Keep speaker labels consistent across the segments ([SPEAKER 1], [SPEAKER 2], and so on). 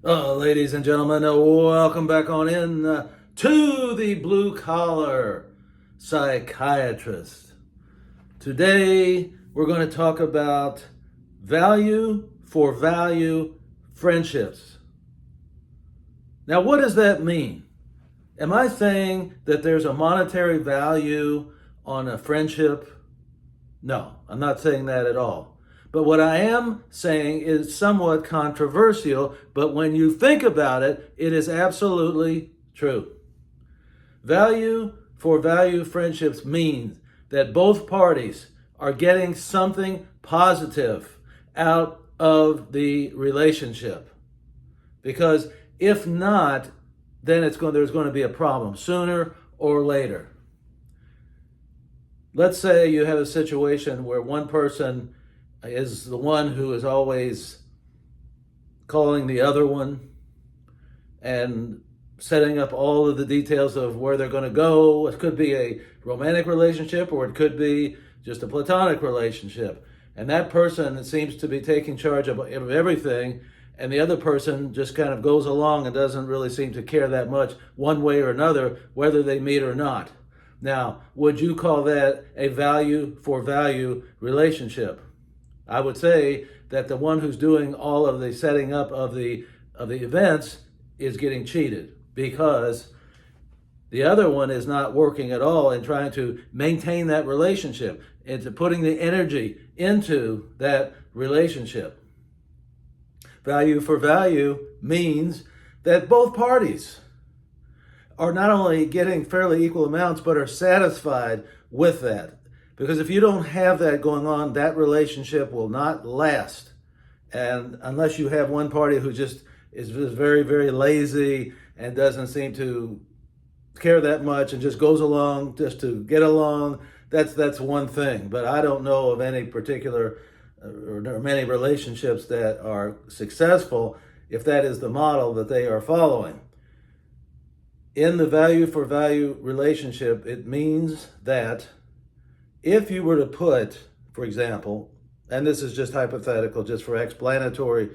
[SPEAKER 1] Ladies and gentlemen, welcome back on in to the Blue Collar Psychiatrist. Today, we're going to talk about value for value friendships. Now, what does that mean? Am I saying that there's a monetary value on a friendship? No, I'm not saying that at all. But what I am saying is somewhat controversial, but when you think about it, it is absolutely true. Value for value friendships means that both parties are getting something positive out of the relationship. Because if not, then there's going to be a problem sooner or later. Let's say you have a situation where one person is the one who is always calling the other one and setting up all of the details of where they're going to go. It could be a romantic relationship or it could be just a platonic relationship. And that person seems to be taking charge of everything, and the other person just kind of goes along and doesn't really seem to care that much one way or another, whether they meet or not. Now, would you call that a value for value relationship? I would say that the one who's doing all of the setting up of the events is getting cheated, because the other one is not working at all in trying to maintain that relationship, into putting the energy into that relationship. Value for value means that both parties are not only getting fairly equal amounts, but are satisfied with that. Because if you don't have that going on, that relationship will not last. And unless you have one party who just is very, very lazy and doesn't seem to care that much and just goes along just to get along, that's one thing. But I don't know of any particular or many relationships that are successful if that is the model that they are following. In the value for value relationship, it means that if you were to put, for example, and this is just hypothetical, just for explanatory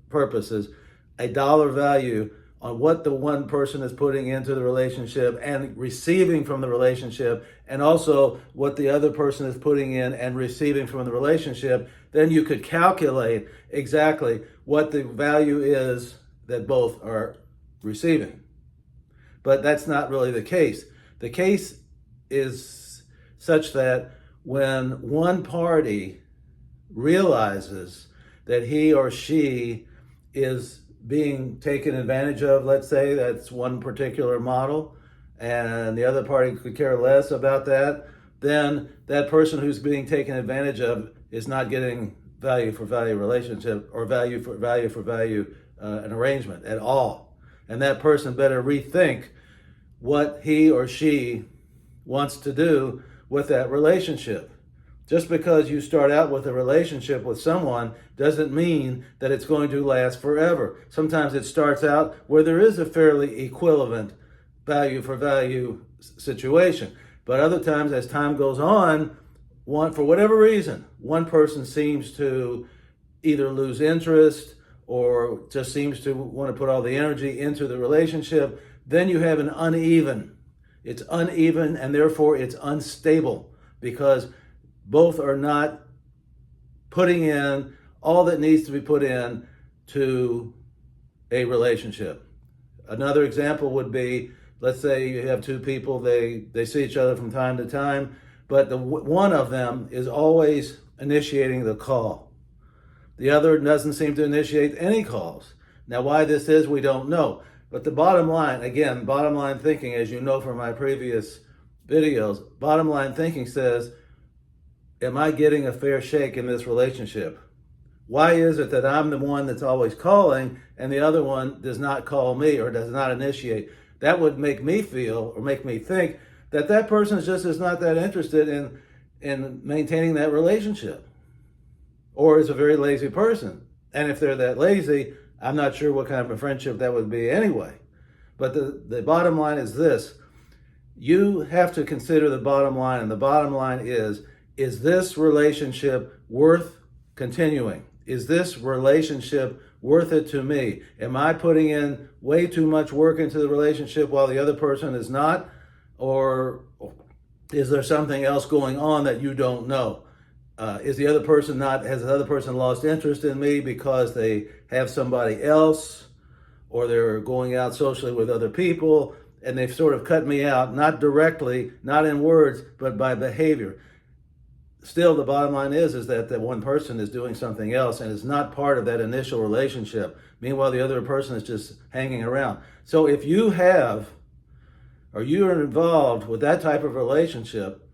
[SPEAKER 1] purposes, a dollar value on what the one person is putting into the relationship and receiving from the relationship, and also what the other person is putting in and receiving from the relationship, then you could calculate exactly what the value is that both are receiving. But that's not really the case. The case is such that when one party realizes that he or she is being taken advantage of, let's say that's one particular model, and the other party could care less about that, then that person who's being taken advantage of is not getting value for value relationship or value for value an arrangement at all. And that person better rethink what he or she wants to do with that relationship. Just because you start out with a relationship with someone doesn't mean that it's going to last forever. Sometimes it starts out where there is a fairly equivalent value for value situation. But other times, as time goes on, for whatever reason, one person seems to either lose interest or just seems to want to put all the energy into the relationship. Then you have an uneven. It's uneven, and therefore it's unstable, because both are not putting in all that needs to be put in to a relationship. Another example would be, let's say you have two people, they see each other from time to time, but one of them is always initiating the call. The other doesn't seem to initiate any calls. Now, why this is, we don't know. But the bottom line, again, bottom line thinking, as you know from my previous videos, bottom line thinking says, am I getting a fair shake in this relationship? Why is it that I'm the one that's always calling and the other one does not call me or does not initiate? That would make me feel, or make me think, that that person just is not that interested in maintaining that relationship, or is a very lazy person. And if they're that lazy, I'm not sure what kind of a friendship that would be anyway. But the bottom line is this. You have to consider the bottom line, and the bottom line is this relationship worth continuing? Is this relationship worth it to me? Am I putting in way too much work into the relationship while the other person is not? Or is there something else going on that you don't know? Has the other person lost interest in me because they have somebody else, or they're going out socially with other people and they've sort of cut me out, not directly, not in words, but by behavior? Still, the bottom line is that that one person is doing something else and is not part of that initial relationship. Meanwhile, the other person is just hanging around. So if you have, or you are involved with that type of relationship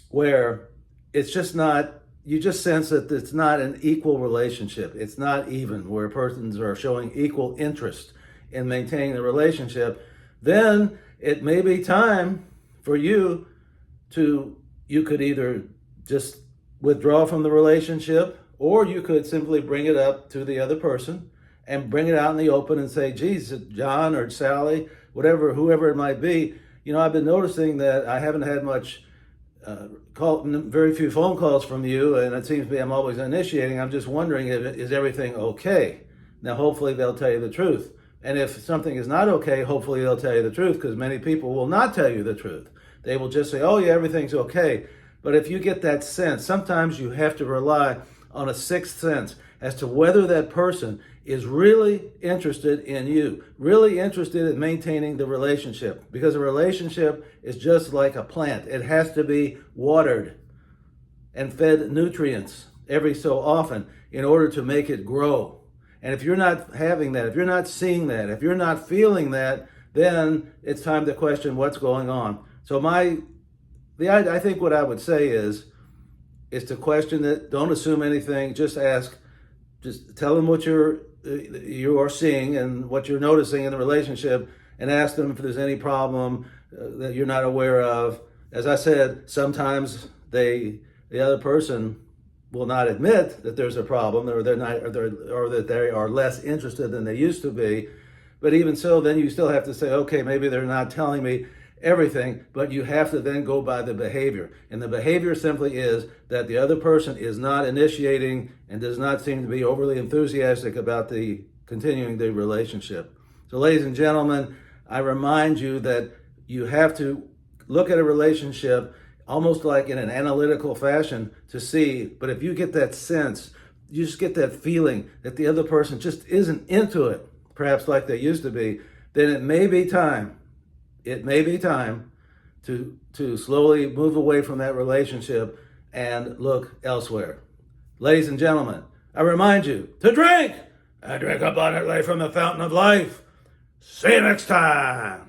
[SPEAKER 1] where it's just not, you just sense that it's not an equal relationship, it's not even, where persons are showing equal interest in maintaining the relationship, then it may be time for you could either just withdraw from the relationship, or you could simply bring it up to the other person and bring it out in the open and say, geez, John or Sally, whoever it might be, I've been noticing that I haven't had much very few phone calls from you, and it seems to me I'm always initiating. I'm just wondering, is everything okay? Now, hopefully they'll tell you the truth. And if something is not okay, hopefully they'll tell you the truth, because many people will not tell you the truth. They will just say, oh yeah, everything's okay. But if you get that sense, sometimes you have to rely on a sixth sense as to whether that person is really interested in you, really interested in maintaining the relationship. Because a relationship is just like a plant. It has to be watered and fed nutrients every so often in order to make it grow. And if you're not having that, if you're not seeing that, if you're not feeling that, then it's time to question what's going on. So I think what I would say is to question it. Don't assume anything. Just ask. Just tell them what you are seeing and what you're noticing in the relationship, and ask them if there's any problem that you're not aware of. As I said, sometimes the other person will not admit that there's a problem, or that they are less interested than they used to be. But even so, then you still have to say, okay, maybe they're not telling me everything, but you have to then go by the behavior. And the behavior simply is that the other person is not initiating and does not seem to be overly enthusiastic about continuing the relationship. So ladies and gentlemen, I remind you that you have to look at a relationship almost like in an analytical fashion to see, but if you get that sense, you just get that feeling that the other person just isn't into it, perhaps like they used to be, then it may be time to slowly move away from that relationship and look elsewhere. Ladies and gentlemen, I remind you to drink and drink abundantly from the fountain of life. See you next time.